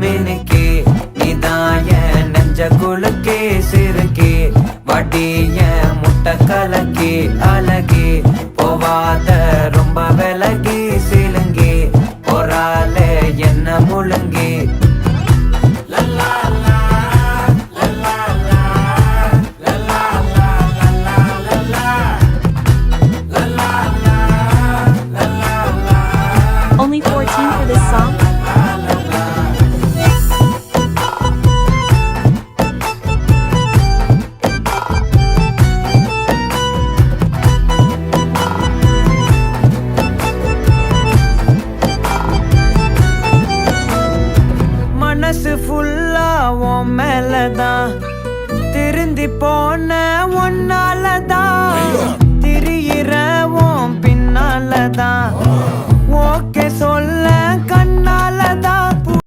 மினுக்கே நீதாய நெஞ்ச குலுக்கே சிறுக்கே வடிய முட்டை கலக்கே அழகே போவாத ரொம்ப விலகி சிலுங்கி பொறால என்ன முழுங்கி Only 14 for this song? மனசு ஃபுல்லா உன் மேலதான் திருந்தி போன ஒன்னாலதான் திரியிற உன் பின்னாலதான் ஓகே சொல்ல கண்ணாலதான்